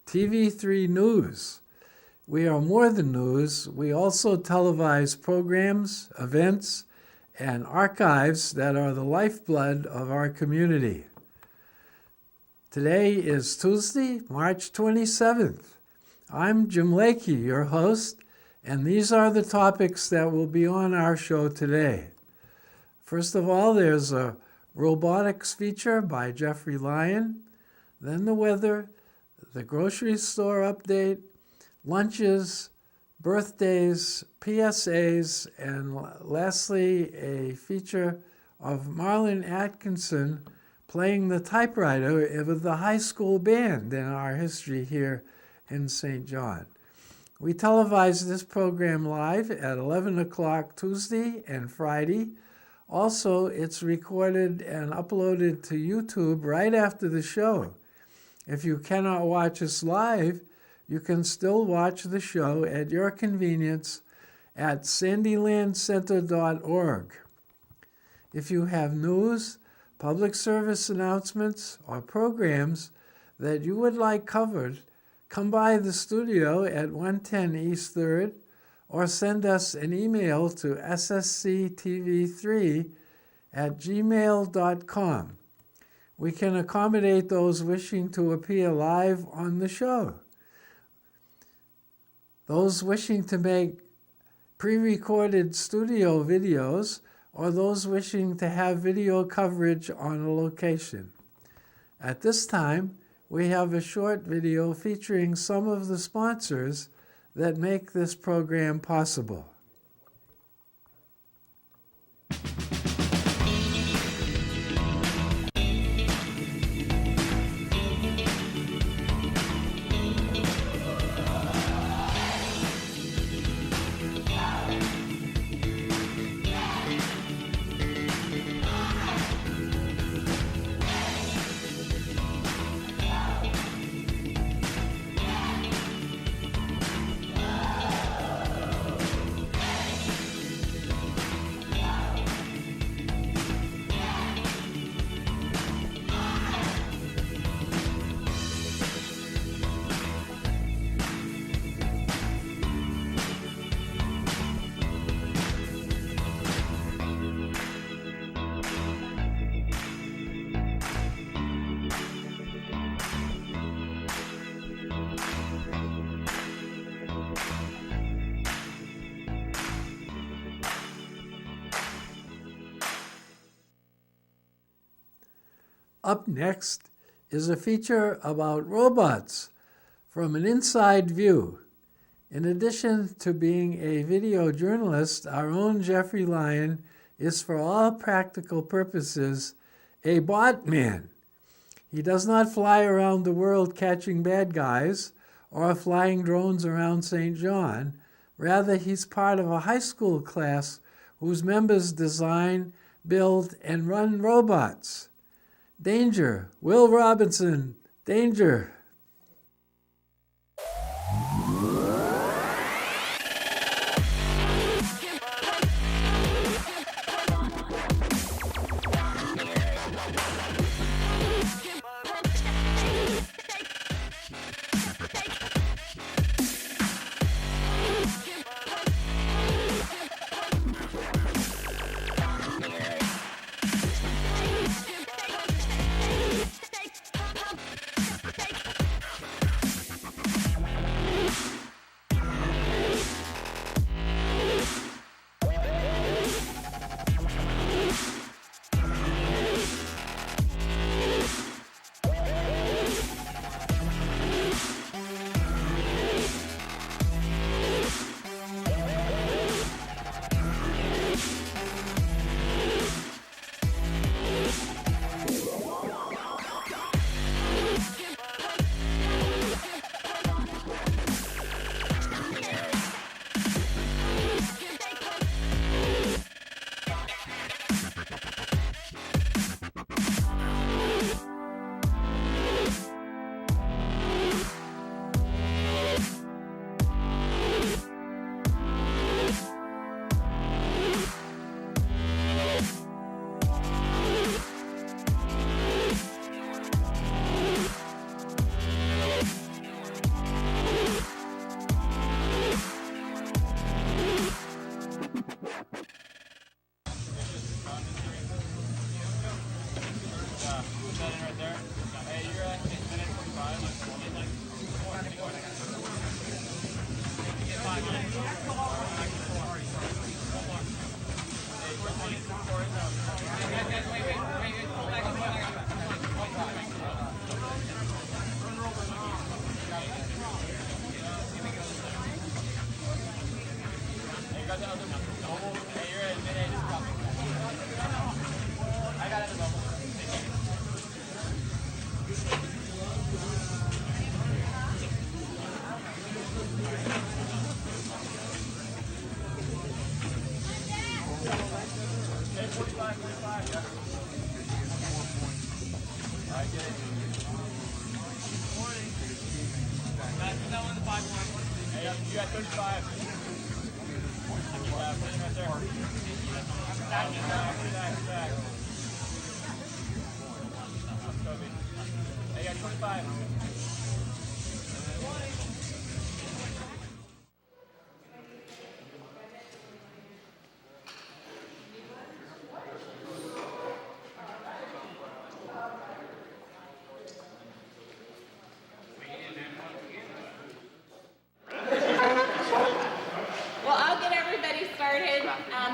TV3 News. We are more than news. We also televise programs, events, and archives that are the lifeblood of our community. Today is Tuesday, March 27th. I'm Jim Lakey, your host, and these are the topics that will be on our show today. First of all, there's a robotics feature by Jeffrey Lyon, then the weather, the grocery store update, lunches, birthdays, PSAs, and lastly, a feature of Marlon Atkinson playing the typewriter with the high school band in our history here in St. John. We televise this program live at 11 o'clock Tuesday and Friday. Also, it's recorded and uploaded to YouTube right after the show. If you cannot watch us live, you can still watch the show at your convenience at sandylandcenter.org. If you have news, public service announcements, or programs that you would like covered, come by the studio at 110 East 3rd or send us an email to ssctv3@gmail.com. We can accommodate those wishing to appear live on the show. Those wishing to make pre-recorded studio videos, or those wishing to have video coverage on a location. At this time, we have a short video featuring some of the sponsors that make this program possible. Up next is a feature about robots from an inside view. In addition to being a video journalist, our own Jeffrey Lyon is, for all practical purposes, a bot man. He does not fly around the world catching bad guys or flying drones around St. John. Rather, he's part of a high school class whose members design, build, and run robots. Danger, Will Robinson, danger.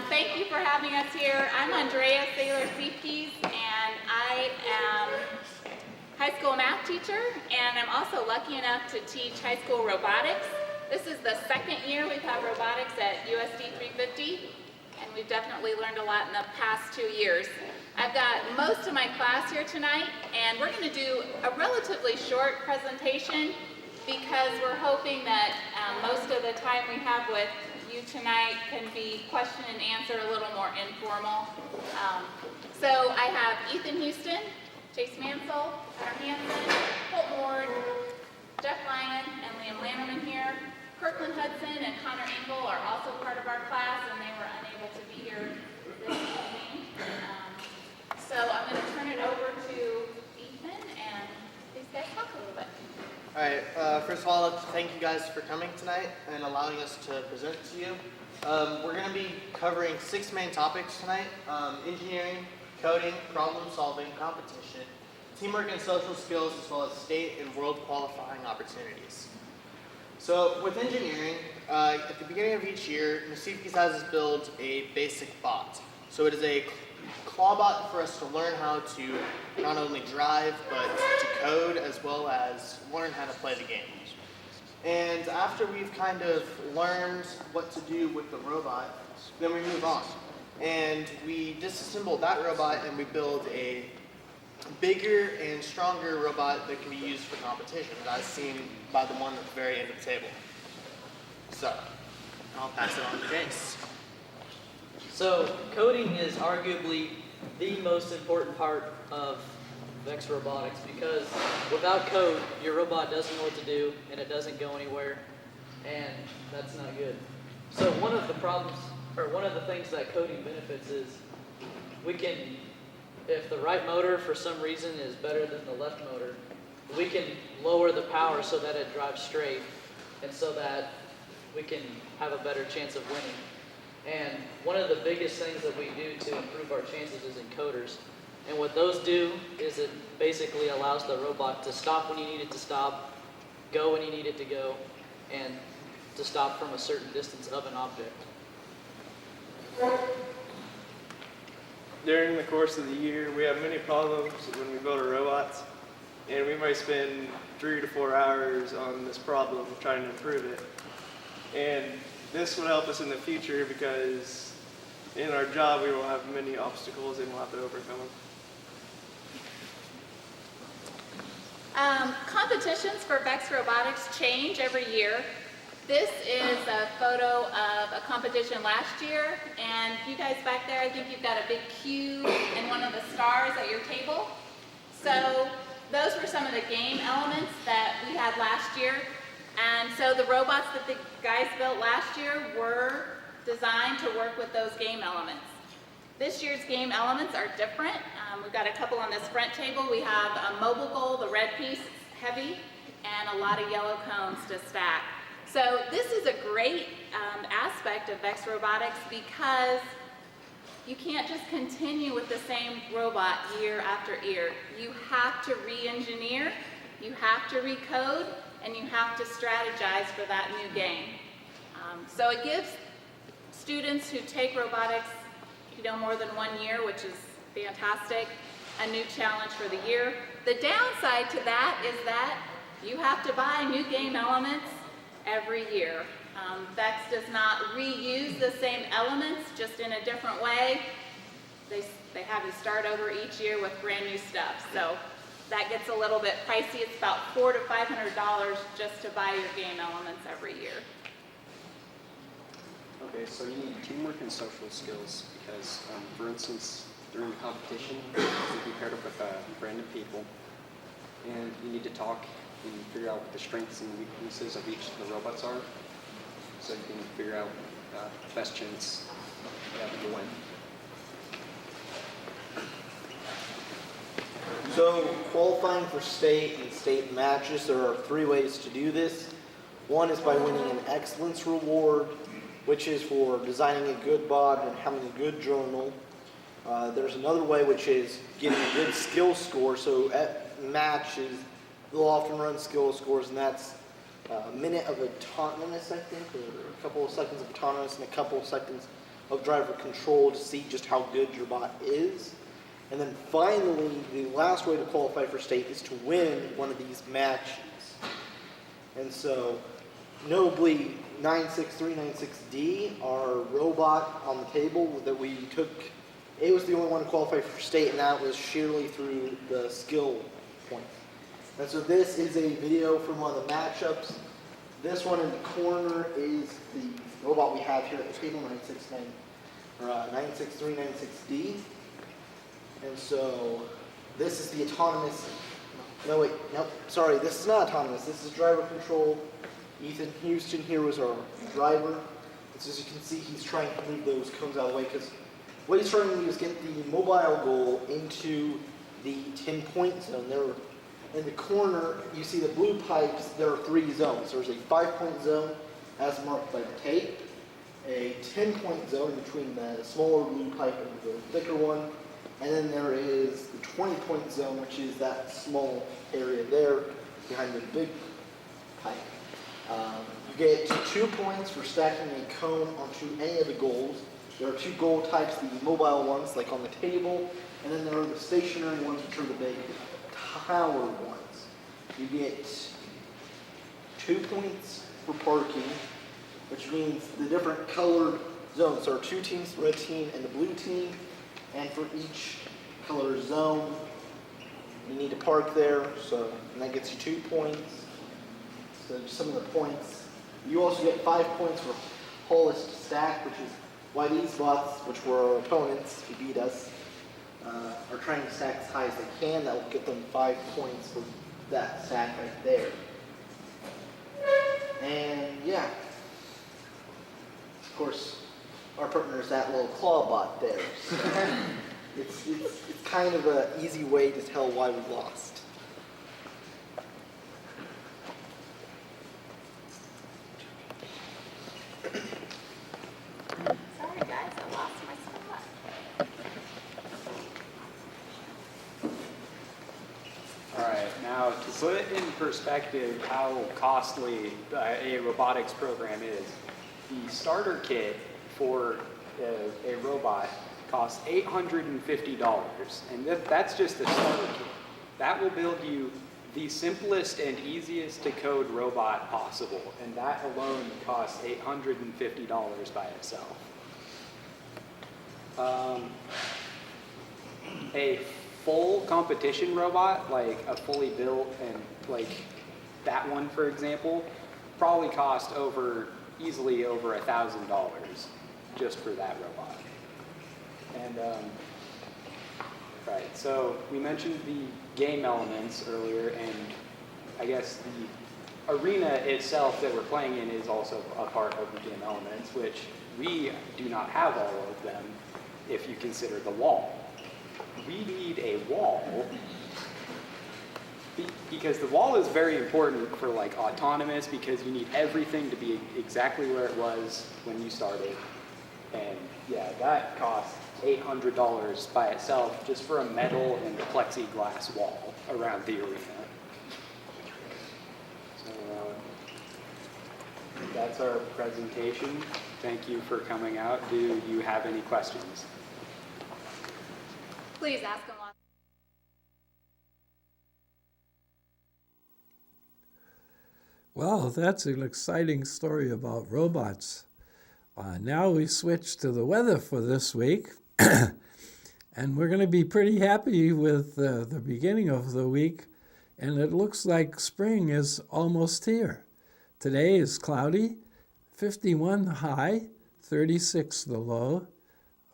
Thank you for having us here. I'm Andrea Saylor-Seepkes, and I am high school math teacher, and I'm also lucky enough to teach high school robotics. This is the second year we've had robotics at USD 350, and we've definitely learned a lot in the past 2 years. I've got most of my class here tonight, and we're going to do a relatively short presentation because we're hoping that most of the time we have with you tonight can be question and answer, a little more informal. So I have Ethan Houston, Chase Mansell, Connor Hansen, Holt Ward, Jeff Lyon, and Liam Lannerman here. Kirkland Hudson and Connor Engel are also part of our class, and they were unable to be here this evening. So I'm going to turn it over to Ethan, and these guys talk a little bit. All right, first of all, thank you guys for coming tonight and allowing us to present to you. We're going to be covering 6 main topics tonight: engineering, coding, problem solving, competition, teamwork and social skills, as well as state and world qualifying opportunities. So with engineering, at the beginning of each year, Seepkes has us build a basic bot. So it is a claw bot for us to learn how to not only drive, but to code, as well as learn how to play the game. And after we've kind of learned what to do with the robot, then we move on. And we disassemble that robot and we build a bigger and stronger robot that can be used for competition, as seen by the one at the very end of the table. So, I'll pass it on to Jace. So, coding is arguably the most important part of Vex Robotics, because without code, your robot doesn't know what to do and it doesn't go anywhere, and that's not good. So one of the things that coding benefits is we can, if the right motor for some reason is better than the left motor, we can lower the power so that it drives straight and so that we can have a better chance of winning. And one of the biggest things that we do to improve our chances is encoders. And what those do is it basically allows the robot to stop when you need it to stop, go when you need it to go, and to stop from a certain distance of an object. During the course of the year, we have many problems when we build our robots, and we might spend 3 to 4 hours on this problem trying to improve it. And this will help us in the future because in our job we will have many obstacles and we'll have to overcome them. Competitions for Vex Robotics change every year. This is a photo of a competition last year, and you guys back there, I think you've got a big Q and one of the stars at your table. So those were some of the game elements that we had last year. And so the robots that the guys built last year were designed to work with those game elements. This year's game elements are different. We've got a couple on this front table. We have a mobile goal, the red piece, heavy, and a lot of yellow cones to stack. So this is a great aspect of Vex Robotics because you can't just continue with the same robot year after year. You have to re-engineer, you have to recode, and you have to strategize for that new game. So it gives students who take robotics, more than 1 year, which is fantastic, a new challenge for the year. The downside to that is that you have to buy new game elements every year. Vex does not reuse the same elements, just in a different way. They have you start over each year with brand new stuff. So that gets a little bit pricey. It's about $400 to $500 just to buy your game elements every year. Okay, so you need teamwork and social skills because, for instance, during the competition, you'll be paired up with a random people, and you need to talk and figure out what the strengths and weaknesses of each of the robots are, so you can figure out the best chance you have to win. So qualifying for state and state matches, there are 3 ways to do this. One is by winning an excellence reward, which is for designing a good bot and having a good journal. There's another way, which is getting a good skill score. So at matches, they'll often run skill scores, and that's a minute of autonomous, I think, or a couple of seconds of autonomous and a couple of seconds of driver control to see just how good your bot is. And then finally, the last way to qualify for state is to win one of these matches. And so, notably, 96396D, our robot on the table that we took, it was the only one to qualify for state, and that was sheerly through the skill point. And so this is a video from one of the matchups. This one in the corner is the robot we have here at the table, 96396D. And so this is the autonomous, no wait, nope, sorry, this is not autonomous, this is driver control. Ethan Houston here was our driver. And so as you can see, he's trying to move those cones out of the way because what he's trying to do is get the mobile goal into the 10-point zone. There, in the corner, you see the blue pipes, there are 3 zones. There's a 5-point zone as marked by the tape, a 10-point zone between the smaller blue pipe and the thicker one, and then there is the 20-point zone, which is that small area there behind the big pipe. You get 2 points for stacking a cone onto any of the goals. There are 2 goal types, the mobile ones, like on the table, and then there are the stationary ones, which are the big tower ones. You get 2 points for parking, which means the different colored zones. There are 2 teams, the red team and the blue team, and for each color zone, you need to park there, and that gets you 2 points. So some of the points. You also get 5 points for tallest stack, which is why these bots, which were our opponents who beat us, are trying to stack as high as they can. That will get them 5 points for that stack right there. And yeah, of course, our partner is that little claw bot there. So it's kind of an easy way to tell why we lost. Sorry guys, I lost my spot. All right, now to put in perspective how costly a robotics program is, the starter kit for a robot costs $850, and that's just the starter kit. That will build you the simplest and easiest to code robot possible, and that alone costs $850 by itself. A full competition robot, like a fully built and like that one, for example, probably cost easily over $1,000 just for that robot. And right, so we mentioned the game elements earlier, and I guess the arena itself that we're playing in is also a part of the game elements, which we do not have all of them if you consider the wall. We need a wall because the wall is very important for like autonomous, because you need everything to be exactly where it was when you started. And yeah, that costs $800 by itself just for a metal and plexiglass wall around the arena. So that's our presentation. Thank you for coming out. Do you have any questions? Please ask them lots. Well, that's an exciting story about robots. Now we switch to the weather for this week. And we're going to be pretty happy with the beginning of the week. And it looks like spring is almost here. Today is cloudy, 51 the high, 36 the low.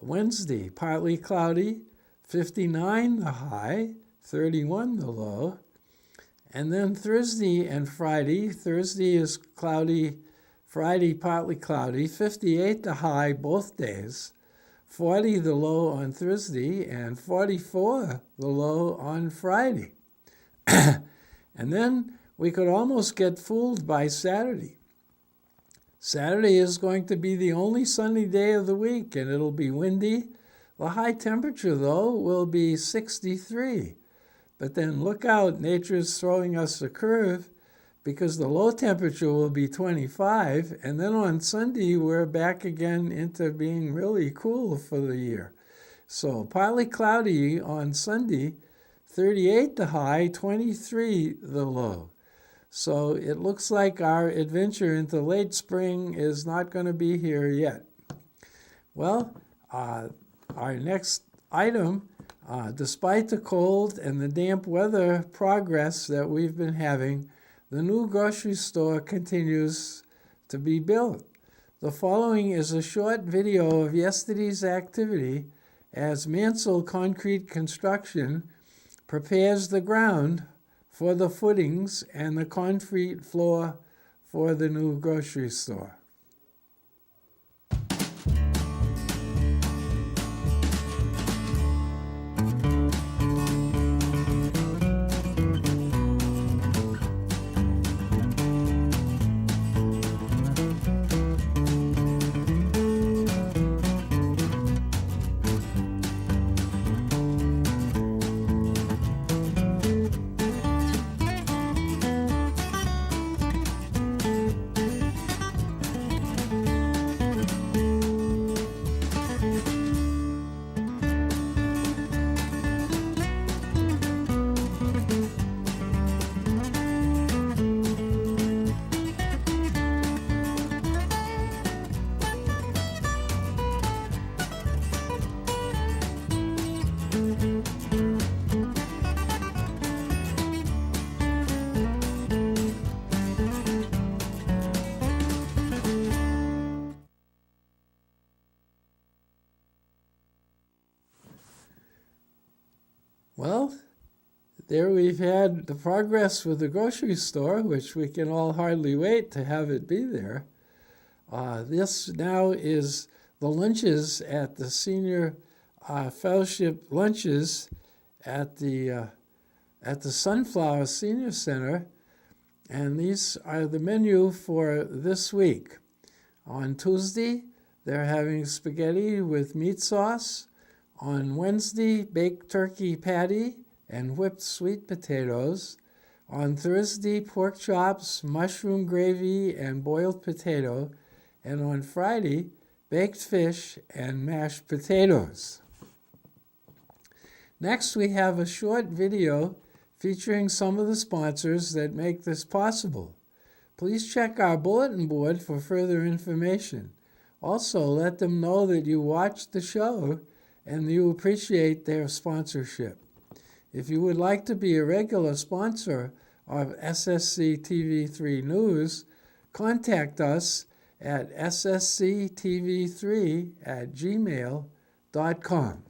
Wednesday, partly cloudy, 59 the high, 31 the low. And then Thursday and Friday. Thursday is cloudy, Friday partly cloudy, 58 the high both days, 40 the low on Thursday, and 44 the low on Friday. And then we could almost get fooled by Saturday. Saturday is going to be the only sunny day of the week, and it'll be windy. The high temperature, though, will be 63. But then look out, nature's throwing us a curve, because the low temperature will be 25, and then on Sunday we're back again into being really cool for the year. So partly cloudy on Sunday, 38 the high, 23 the low. So it looks like our adventure into late spring is not going to be here yet. Well, our next item, despite the cold and the damp weather progress that we've been having, the new grocery store continues to be built. The following is a short video of yesterday's activity as Mansell Concrete Construction prepares the ground for the footings and the concrete floor for the new grocery store. Well, there we've had the progress with the grocery store, which we can all hardly wait to have it be there. This now is the lunches at the senior fellowship lunches at the Sunflower Senior Center, and these are the menu for this week. On Tuesday, they're having spaghetti with meat sauce. On Wednesday, baked turkey patty and whipped sweet potatoes. On Thursday, pork chops, mushroom gravy, and boiled potato. And on Friday, baked fish and mashed potatoes. Next, we have a short video featuring some of the sponsors that make this possible. Please check our bulletin board for further information. Also, let them know that you watched the show and you appreciate their sponsorship. If you would like to be a regular sponsor of SSC TV3 News, contact us at ssctv3@gmail.com.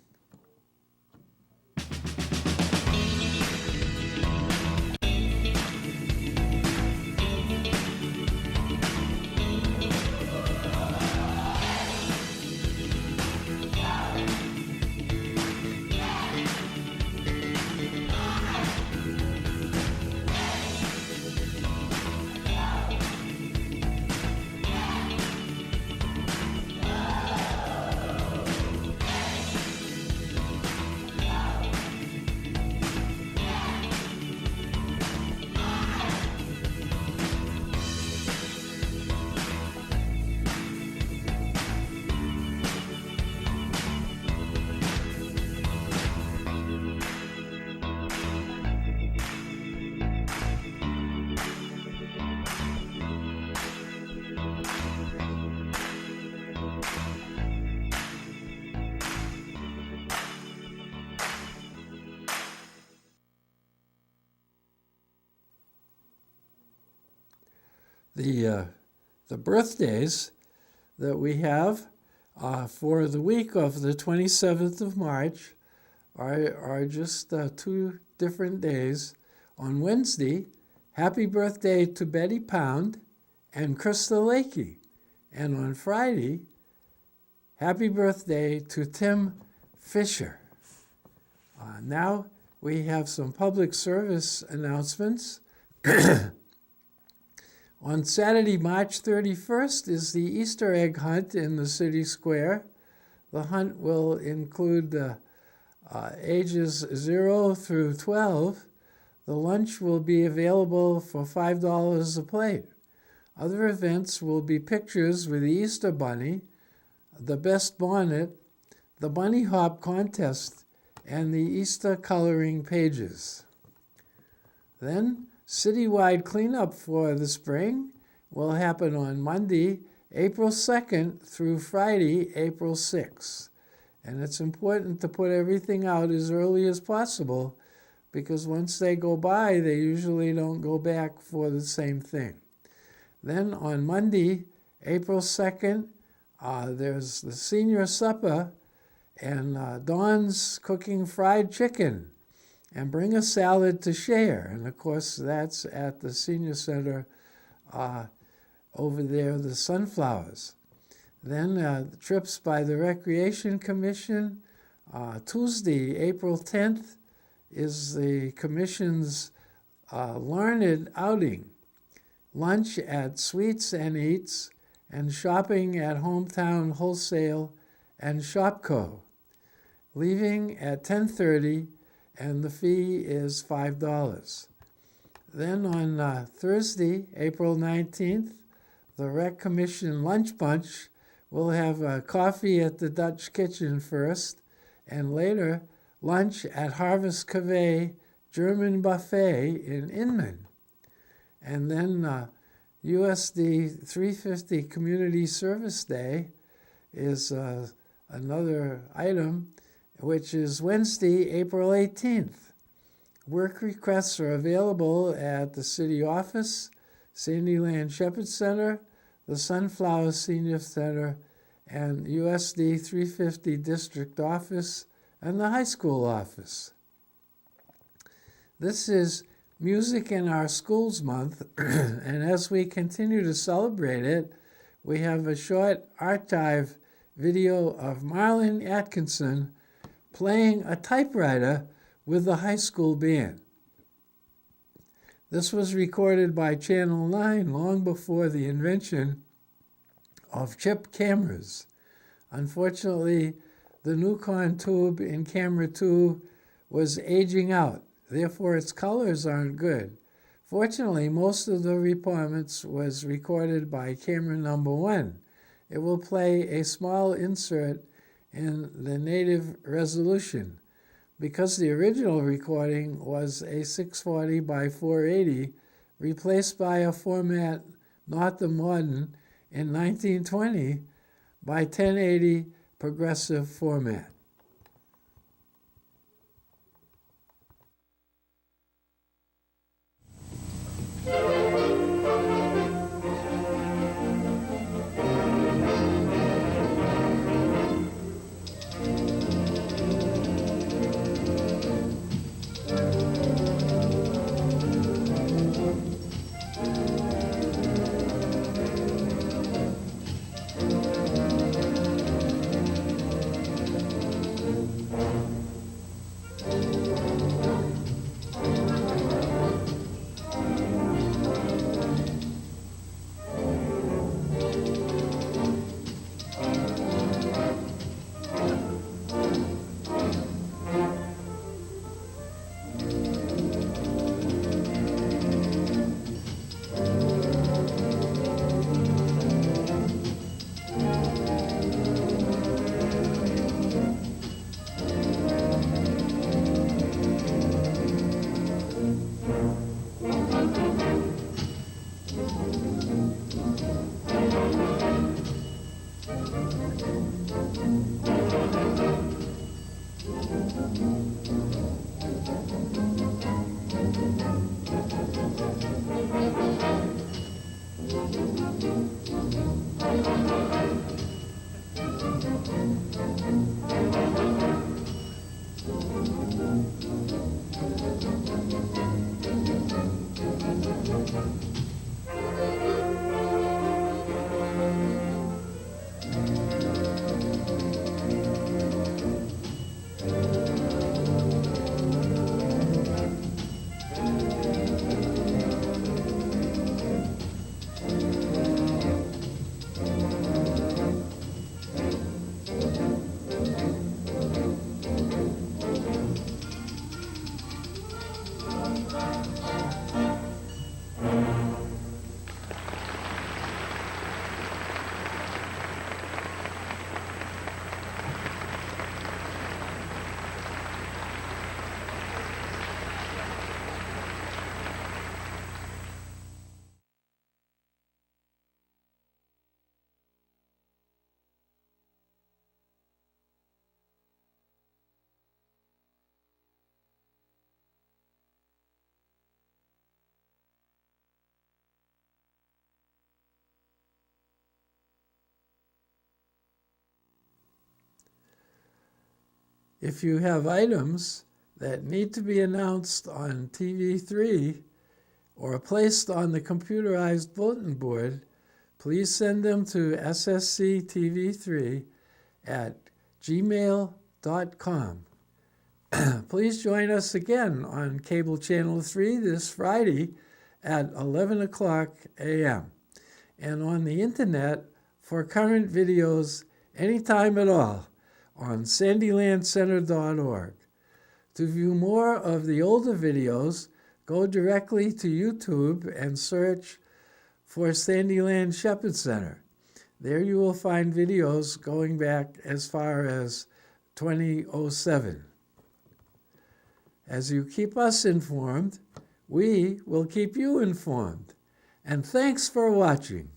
the birthdays that we have for the week of the 27th of March are just 2 different days. On Wednesday, happy birthday to Betty Pound and Krista Lakey. And on Friday, happy birthday to Tim Fisher. Now we have some public service announcements. On Saturday, March 31st, is the Easter egg hunt in the city square. The hunt will include ages 0 through 12. The lunch will be available for $5 a plate. Other events will be pictures with the Easter Bunny, the best bonnet, the bunny hop contest, and the Easter coloring pages. Then, citywide cleanup for the spring will happen on Monday, April 2nd through Friday, April 6th. And it's important to put everything out as early as possible because once they go by, they usually don't go back for the same thing. Then on Monday, April 2nd, there's the senior supper, and Dawn's cooking fried chicken. And bring a salad to share. And of course, that's at the senior center over there, the Sunflowers. Then trips by the Recreation Commission. Tuesday, April 10th, is the Commission's Learned Outing. Lunch at Sweets and Eats, and shopping at Hometown Wholesale and Shopco. Leaving at 10:30, and the fee is $5. Then on Thursday, April 19th, the Rec Commission Lunch Bunch will have coffee at the Dutch Kitchen first, and later lunch at Harvest Café German Buffet in Inman. And then USD 350 Community Service Day is another item, which is Wednesday, April 18th. Work requests are available at the City Office, Sandyland Shepherd Center, the Sunflower Senior Center, and USD 350 District Office, and the High School Office. This is Music in Our Schools Month, and as we continue to celebrate it, we have a short archive video of Marlon Atkinson playing a typewriter with the high school band. This was recorded by Channel 9 long before the invention of chip cameras. Unfortunately, the Newcon tube in camera 2 was aging out. Therefore, its colors aren't good. Fortunately, most of the performance was recorded by camera number 1. It will play a small insert in the native resolution. Because the original recording was a 640 by 480, replaced by a format not the modern in 1920 by 1080 progressive format. If you have items that need to be announced on TV3 or placed on the computerized bulletin board, please send them to ssctv3 at gmail.com. Please join us again on Cable Channel 3 this Friday at 11 o'clock a.m. and on the internet for current videos anytime at all on sandylandcenter.org. To view more of the older videos, go directly to YouTube and search for Sandyland Shepherd Center. There you will find videos going back as far as 2007. As you keep us informed, we will keep you informed. And thanks for watching.